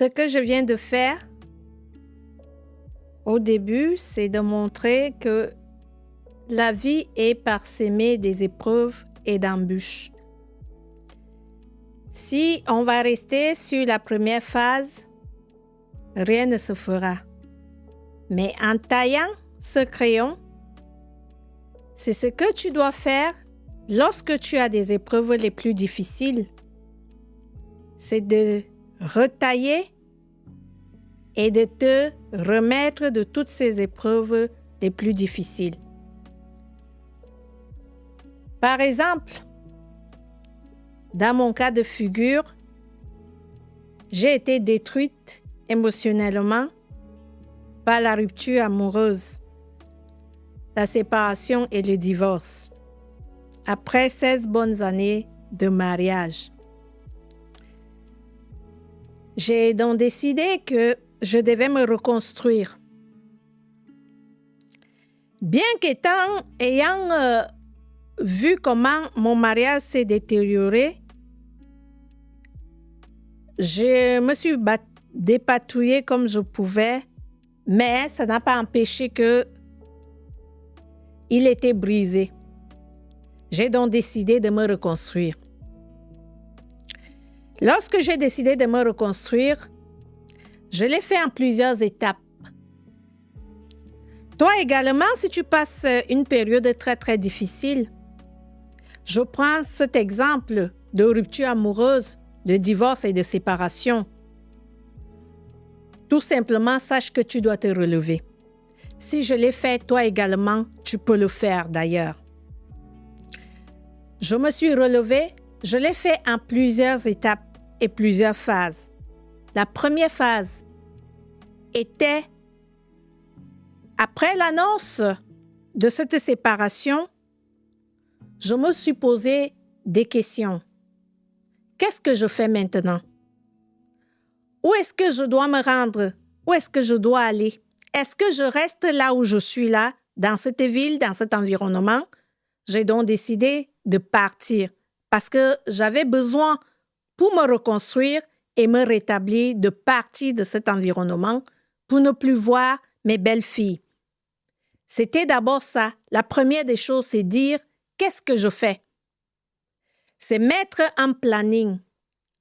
Ce que je viens de faire au début, c'est de montrer que la vie est parsemée des épreuves et d'embûches. Si on va rester sur la première phase, rien ne se fera. Mais en taillant ce crayon, c'est ce que tu dois faire lorsque tu as des épreuves les plus difficiles. C'est de retailler et de te remettre de toutes ces épreuves les plus difficiles. Par exemple, dans mon cas de figure, j'ai été détruite émotionnellement par la rupture amoureuse, la séparation et le divorce, après 16 bonnes années de mariage. J'ai donc décidé que je devais me reconstruire. Bien qu'ayant vu comment mon mariage s'est détérioré, je me suis dépatouillée comme je pouvais, mais ça n'a pas empêché qu'il était brisé. J'ai donc décidé de me reconstruire. Lorsque j'ai décidé de me reconstruire, je l'ai fait en plusieurs étapes. Toi également, si tu passes une période très, très difficile, je prends cet exemple de rupture amoureuse, de divorce et de séparation. Tout simplement, sache que tu dois te relever. Si je l'ai fait, toi également, tu peux le faire d'ailleurs. Je me suis relevée, je l'ai fait en plusieurs étapes et plusieurs phases. La première phase était, après l'annonce de cette séparation, je me suis posé des questions. Qu'est-ce que je fais maintenant? Où est-ce que je dois me rendre? Où est-ce que je dois aller? Est-ce que je reste là où je suis là, dans cette ville, dans cet environnement? J'ai donc décidé de partir parce que j'avais besoin, pour me reconstruire et me rétablir, de partir de cet environnement pour ne plus voir mes belles filles. C'était d'abord ça. La première des choses, c'est dire qu'est-ce que je fais? C'est mettre un planning,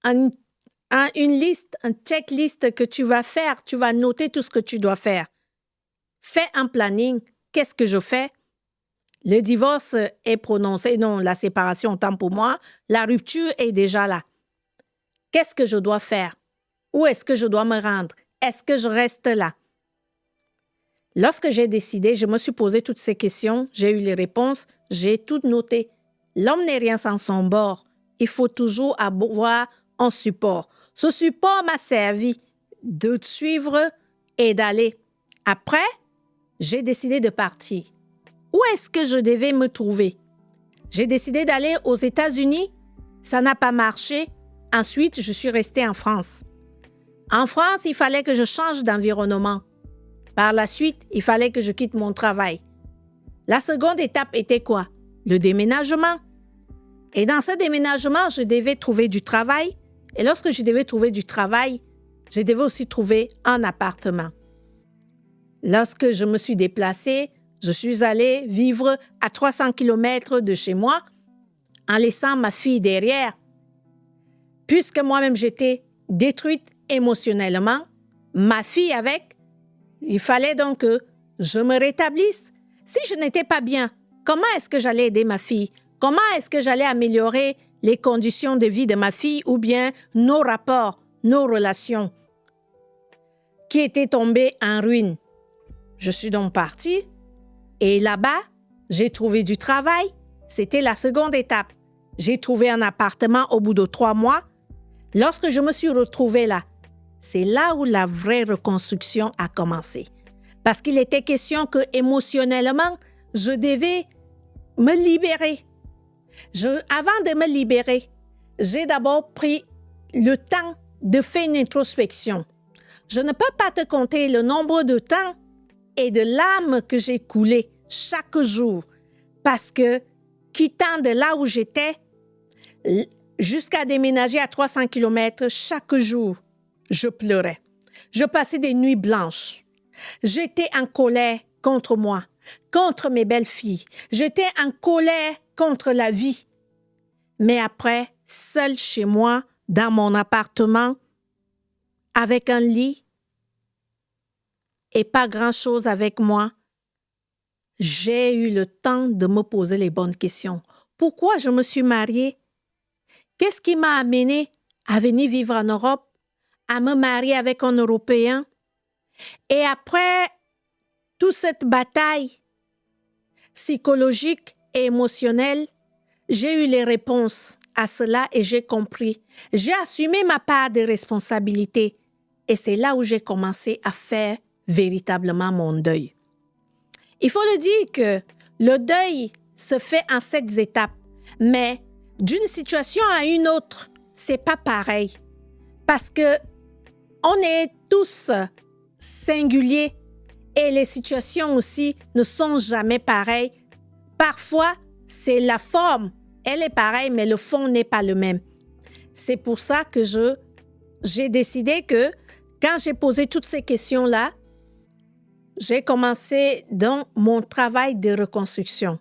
une liste, un checklist que tu vas faire. Tu vas noter tout ce que tu dois faire. Fais un planning. Qu'est-ce que je fais? Le divorce est prononcé, non, la séparation, tant pour moi. La rupture est déjà là. Qu'est-ce que je dois faire? Où est-ce que je dois me rendre? Est-ce que je reste là? Lorsque j'ai décidé, je me suis posé toutes ces questions, j'ai eu les réponses, j'ai tout noté. L'homme n'est rien sans son bord. Il faut toujours avoir un support. Ce support m'a servi de suivre et d'aller. Après, j'ai décidé de partir. Où est-ce que je devais me trouver? J'ai décidé d'aller aux États-Unis. Ça n'a pas marché. Ensuite, je suis restée en France. En France, il fallait que je change d'environnement. Par la suite, il fallait que je quitte mon travail. La seconde étape était quoi? Le déménagement. Et dans ce déménagement, je devais trouver du travail. Et lorsque je devais trouver du travail, je devais aussi trouver un appartement. Lorsque je me suis déplacée, je suis allée vivre à 300 km de chez moi en laissant ma fille derrière. Puisque moi-même j'étais détruite émotionnellement, ma fille avec, il fallait donc que je me rétablisse. Si je n'étais pas bien, comment est-ce que j'allais aider ma fille? Comment est-ce que j'allais améliorer les conditions de vie de ma fille ou bien nos rapports, nos relations qui étaient tombées en ruine? Je suis donc partie et là-bas, j'ai trouvé du travail. C'était la seconde étape. J'ai trouvé un appartement au bout de 3 mois. Lorsque je me suis retrouvée là, c'est là où la vraie reconstruction a commencé. Parce qu'il était question que émotionnellement, je devais me libérer. Avant de me libérer, j'ai d'abord pris le temps de faire une introspection. Je ne peux pas te compter le nombre de temps et de larmes que j'ai coulées chaque jour. Parce que, quittant de là où j'étais, jusqu'à déménager à 300 km chaque jour, je pleurais. Je passais des nuits blanches. J'étais en colère contre moi, contre mes belles-filles. J'étais en colère contre la vie. Mais après, seule chez moi, dans mon appartement, avec un lit et pas grand-chose avec moi, j'ai eu le temps de me poser les bonnes questions. Pourquoi je me suis mariée? Qu'est-ce qui m'a amenée à venir vivre en Europe, à me marier avec un Européen? Et après toute cette bataille psychologique et émotionnelle, j'ai eu les réponses à cela et j'ai compris. J'ai assumé ma part de responsabilité et c'est là où j'ai commencé à faire véritablement mon deuil. Il faut le dire que le deuil se fait en 7 étapes, mais d'une situation à une autre, c'est pas pareil. Parce que on est tous singuliers et les situations aussi ne sont jamais pareilles. Parfois, c'est la forme, elle est pareille, mais le fond n'est pas le même. C'est pour ça que j'ai décidé que quand j'ai posé toutes ces questions-là, j'ai commencé dans mon travail de reconstruction.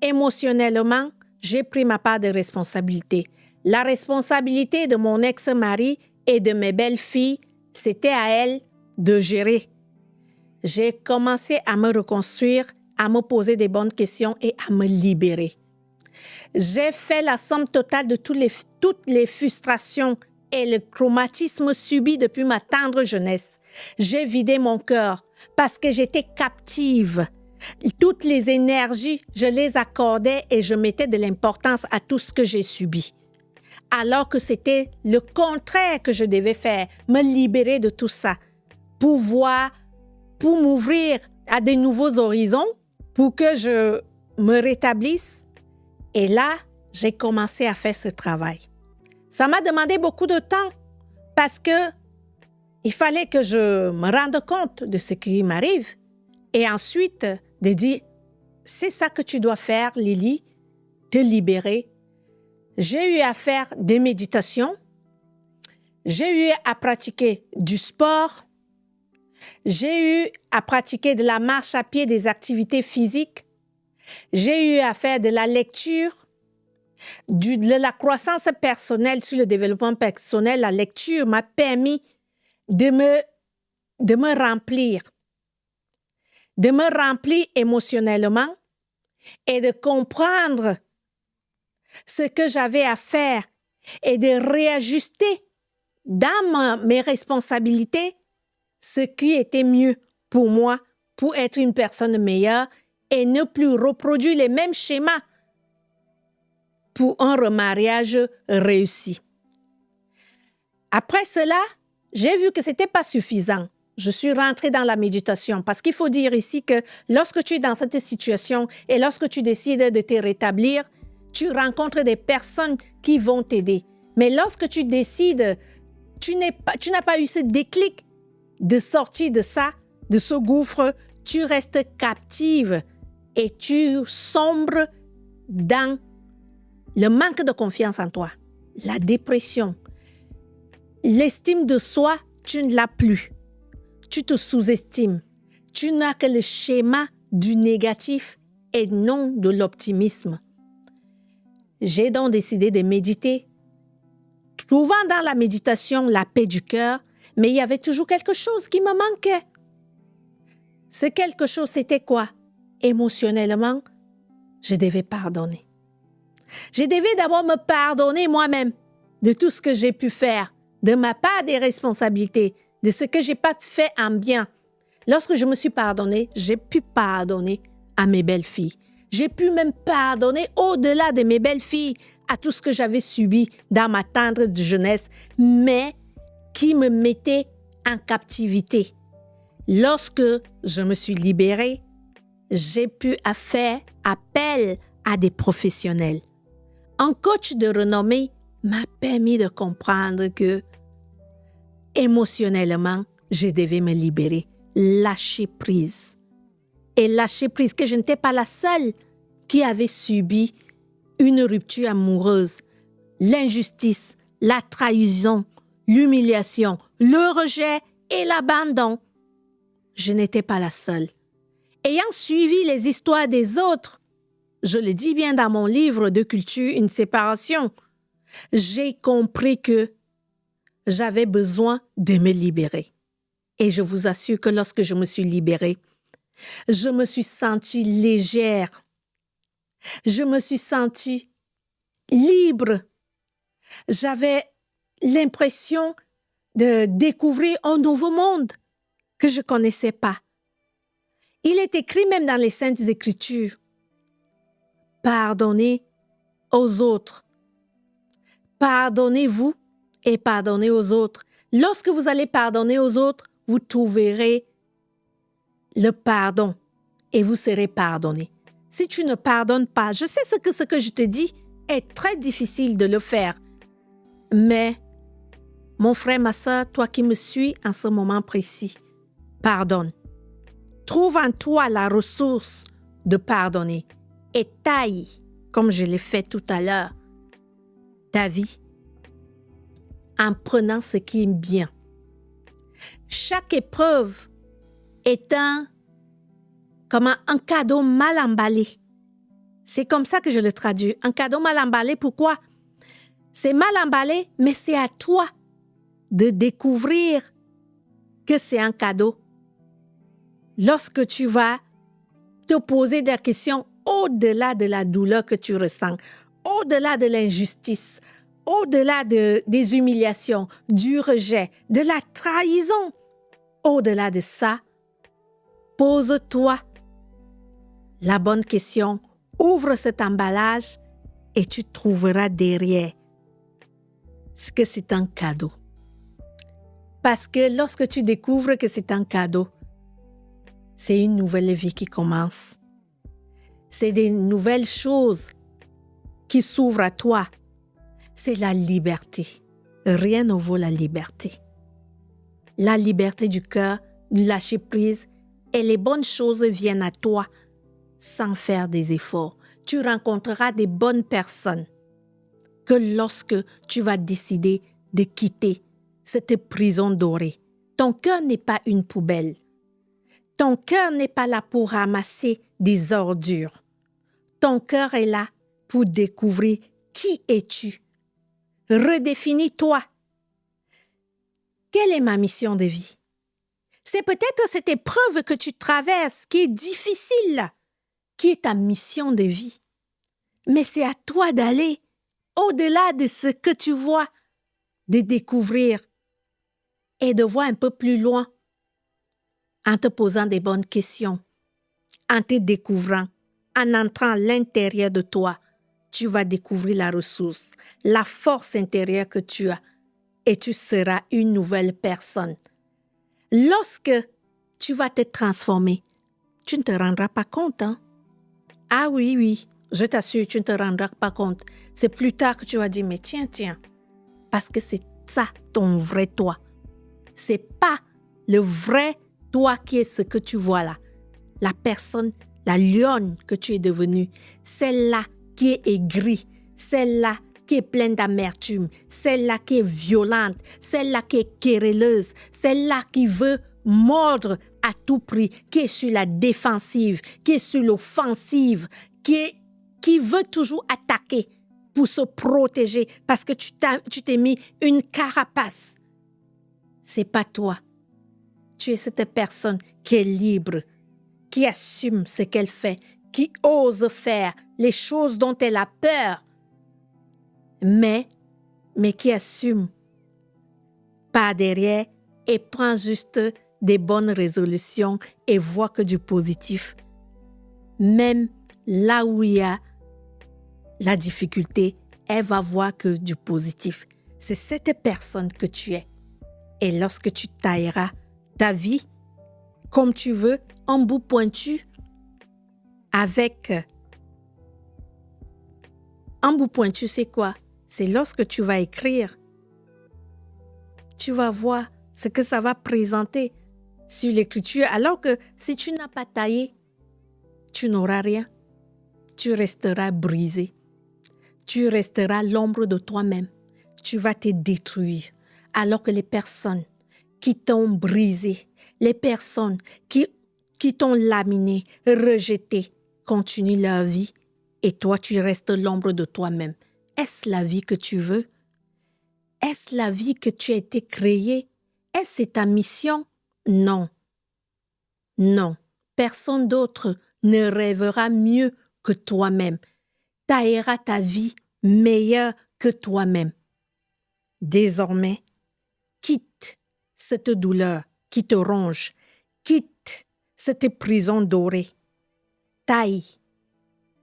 Émotionnellement, j'ai pris ma part de responsabilité. La responsabilité de mon ex-mari et de mes belles-filles, c'était à elles de gérer. J'ai commencé à me reconstruire, à me poser des bonnes questions et à me libérer. J'ai fait la somme totale de toutes les frustrations et le traumatisme subi depuis ma tendre jeunesse. J'ai vidé mon cœur parce que j'étais captive. Toutes les énergies, je les accordais et je mettais de l'importance à tout ce que j'ai subi. Alors que c'était le contraire que je devais faire, me libérer de tout ça, pour m'ouvrir à de nouveaux horizons, pour que je me rétablisse. Et là, j'ai commencé à faire ce travail. Ça m'a demandé beaucoup de temps parce que il fallait que je me rende compte de ce qui m'arrive et ensuite de dire, c'est ça que tu dois faire, Lily, te libérer. J'ai eu à faire des méditations, j'ai eu à pratiquer du sport, j'ai eu à pratiquer de la marche à pied, des activités physiques, j'ai eu à faire de la lecture, de la croissance personnelle sur le développement personnel. La lecture m'a permis de me remplir émotionnellement et de comprendre ce que j'avais à faire et de réajuster dans mes responsabilités ce qui était mieux pour moi, pour être une personne meilleure et ne plus reproduire les mêmes schémas pour un remariage réussi. Après cela, j'ai vu que ce n'était pas suffisant. Je suis rentrée dans la méditation parce qu'il faut dire ici que lorsque tu es dans cette situation et lorsque tu décides de te rétablir, tu rencontres des personnes qui vont t'aider. Mais lorsque tu décides, tu n'as pas eu ce déclic de sortir de ça, de ce gouffre, tu restes captive et tu sombres dans le manque de confiance en toi, la dépression, l'estime de soi, tu ne l'as plus. Tu te sous-estimes. Tu n'as que le schéma du négatif et non de l'optimisme. J'ai donc décidé de méditer, trouvant dans la méditation la paix du cœur, mais il y avait toujours quelque chose qui me manquait. Ce quelque chose, c'était quoi? Émotionnellement, je devais pardonner. Je devais d'abord me pardonner moi-même de tout ce que j'ai pu faire, de ma part des responsabilités, de ce que j'ai pas fait en bien. Lorsque je me suis pardonnée, j'ai pu pardonner à mes belles-filles. J'ai pu même pardonner au-delà de mes belles-filles à tout ce que j'avais subi dans ma tendre jeunesse, mais qui me mettait en captivité. Lorsque je me suis libérée, j'ai pu faire appel à des professionnels. Un coach de renommée m'a permis de comprendre que émotionnellement, je devais me libérer, lâcher prise. Et lâcher prise, que je n'étais pas la seule qui avait subi une rupture amoureuse, l'injustice, la trahison, l'humiliation, le rejet et l'abandon. Je n'étais pas la seule. Ayant suivi les histoires des autres, je le dis bien dans mon livre de culture, une séparation, j'ai compris que j'avais besoin de me libérer. Et je vous assure que lorsque je me suis libérée, je me suis sentie légère. Je me suis sentie libre. J'avais l'impression de découvrir un nouveau monde que je ne connaissais pas. Il est écrit même dans les Saintes Écritures, pardonnez aux autres. Pardonnez-vous et pardonnez aux autres. Lorsque vous allez pardonner aux autres, vous trouverez le pardon et vous serez pardonné. Si tu ne pardonnes pas, je sais ce que je te dis est très difficile de le faire. Mais, mon frère, ma soeur, toi qui me suis en ce moment précis, pardonne. Trouve en toi la ressource de pardonner et taille, comme je l'ai fait tout à l'heure, ta vie en prenant ce qui est bien. Chaque épreuve est un cadeau mal emballé. C'est comme ça que je le traduis. Un cadeau mal emballé, pourquoi? C'est mal emballé, mais c'est à toi de découvrir que c'est un cadeau. Lorsque tu vas te poser des questions au-delà de la douleur que tu ressens, au-delà de l'injustice, au-delà des humiliations, du rejet, de la trahison, au-delà de ça, pose-toi la bonne question, ouvre cet emballage et tu trouveras derrière ce que c'est un cadeau. Parce que lorsque tu découvres que c'est un cadeau, c'est une nouvelle vie qui commence. C'est des nouvelles choses qui s'ouvrent à toi. C'est la liberté. Rien ne vaut la liberté. La liberté du cœur, lâcher prise, et les bonnes choses viennent à toi sans faire des efforts. Tu rencontreras des bonnes personnes que lorsque tu vas décider de quitter cette prison dorée. Ton cœur n'est pas une poubelle. Ton cœur n'est pas là pour ramasser des ordures. Ton cœur est là pour découvrir qui es-tu. Redéfinis-toi. Quelle est ma mission de vie? C'est peut-être cette épreuve que tu traverses qui est difficile, qui est ta mission de vie. Mais c'est à toi d'aller au-delà de ce que tu vois, de découvrir et de voir un peu plus loin en te posant des bonnes questions, en te découvrant, en entrant à l'intérieur de toi. Tu vas découvrir la ressource, la force intérieure que tu as et tu seras une nouvelle personne. Lorsque tu vas te transformer, tu ne te rendras pas compte. Hein? Ah oui, je t'assure, tu ne te rendras pas compte. C'est plus tard que tu vas dire, mais tiens, parce que c'est ça ton vrai toi. C'est pas le vrai toi qui est ce que tu vois là. La personne, la lionne que tu es devenue, celle-là qui est aigrie, celle-là qui est pleine d'amertume, celle-là qui est violente, celle-là qui est querelleuse, celle-là qui veut mordre à tout prix, qui est sur la défensive, qui est sur l'offensive, qui veut toujours attaquer pour se protéger parce que tu t'es mis une carapace. C'est pas toi. Tu es cette personne qui est libre, qui assume ce qu'elle fait, qui ose faire les choses dont elle a peur, mais qui assume par derrière et prend juste des bonnes résolutions et voit que du positif. Même là où il y a la difficulté, elle va voir que du positif. C'est cette personne que tu es. Et lorsque tu tailleras ta vie comme tu veux, en bout pointu, en bout pointu, c'est quoi? C'est lorsque tu vas écrire, tu vas voir ce que ça va présenter sur l'écriture, alors que si tu n'as pas taillé, tu n'auras rien. Tu resteras brisé. Tu resteras l'ombre de toi-même. Tu vas te détruire. alors que les personnes qui t'ont brisé, les personnes qui t'ont laminé, rejeté, continuent leur vie et toi, tu restes l'ombre de toi-même. Est-ce la vie que tu veux? Est-ce la vie que tu as été créée? Est-ce ta mission? Non. Non. Personne d'autre ne rêvera mieux que toi-même. Taillera ta vie meilleure que toi-même. Désormais, quitte cette douleur qui te ronge, quitte cette prison dorée. Taille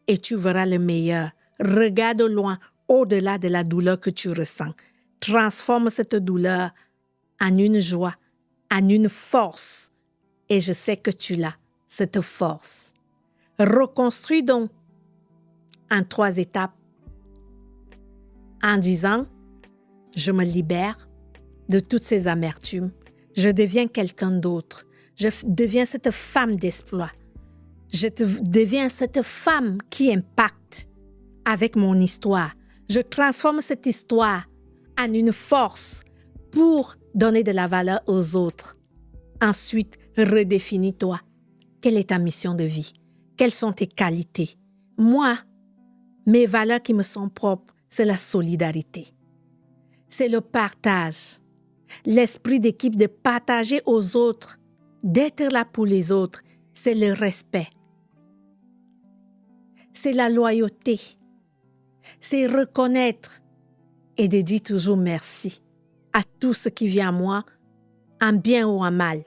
et tu verras le meilleur. Regarde loin, au-delà de la douleur que tu ressens. Transforme cette douleur en une joie, en une force. Et je sais que tu l'as, cette force. Reconstruis donc en 3 étapes en disant, je me libère de toutes ces amertumes. Je deviens quelqu'un d'autre. Je deviens cette femme d'exploit. Deviens cette femme qui impacte avec mon histoire. Je transforme cette histoire en une force pour donner de la valeur aux autres. Ensuite, redéfinis-toi. Quelle est ta mission de vie? Quelles sont tes qualités? Moi, mes valeurs qui me sont propres, c'est la solidarité. C'est le partage. L'esprit d'équipe de partager aux autres, d'être là pour les autres, c'est le respect. C'est la loyauté. C'est reconnaître et de dire toujours merci à tout ce qui vient à moi, en bien ou en mal.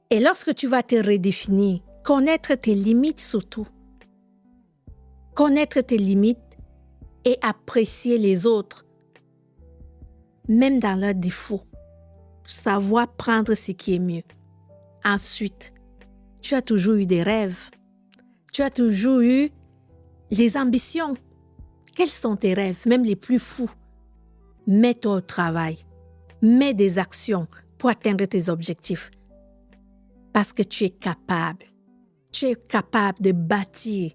Et lorsque tu vas te redéfinir, connaître tes limites surtout. Connaître tes limites et apprécier les autres, même dans leurs défauts. Savoir prendre ce qui est mieux. Ensuite, tu as toujours eu des rêves. Tu as toujours eu les ambitions. Quels sont tes rêves, même les plus fous? Mets-toi au travail. Mets des actions pour atteindre tes objectifs. Parce que tu es capable. Tu es capable de bâtir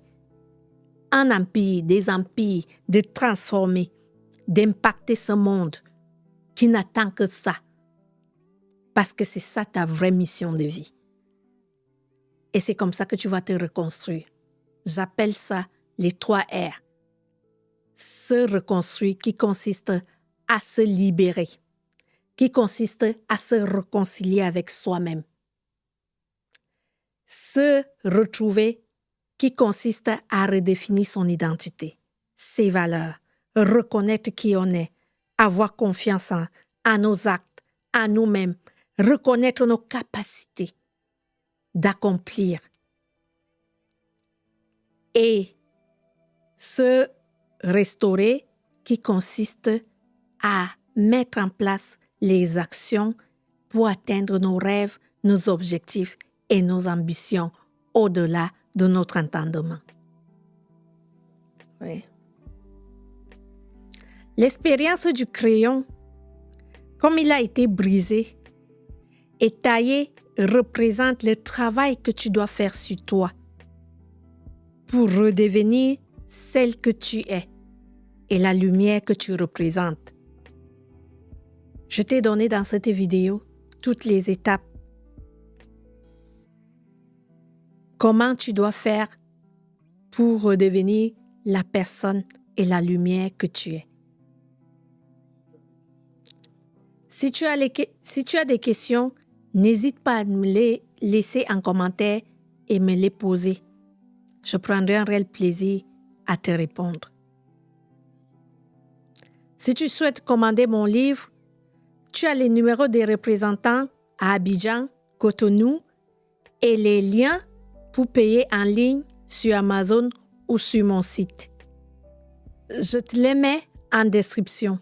un empire, des empires, de transformer, d'impacter ce monde qui n'attend que ça. Parce que c'est ça ta vraie mission de vie. Et c'est comme ça que tu vas te reconstruire. J'appelle ça les 3 R. Se reconstruire qui consiste à se libérer, qui consiste à se réconcilier avec soi-même. Se retrouver qui consiste à redéfinir son identité, ses valeurs, reconnaître qui on est, avoir confiance en nos actes, en nous-mêmes, reconnaître nos capacités d'accomplir et se restaurer qui consiste à mettre en place les actions pour atteindre nos rêves, nos objectifs et nos ambitions au-delà de notre entendement. Oui. L'expérience du crayon, comme il a été brisé et taillé, représente le travail que tu dois faire sur toi pour redevenir celle que tu es et la lumière que tu représentes. Je t'ai donné dans cette vidéo toutes les étapes. Comment tu dois faire pour redevenir la personne et la lumière que tu es. Si tu as des questions, n'hésite pas à me les laisser en commentaire et me les poser. Je prendrai un réel plaisir à te répondre. Si tu souhaites commander mon livre, tu as les numéros des représentants à Abidjan, Cotonou et les liens pour payer en ligne sur Amazon ou sur mon site. Je te les mets en description.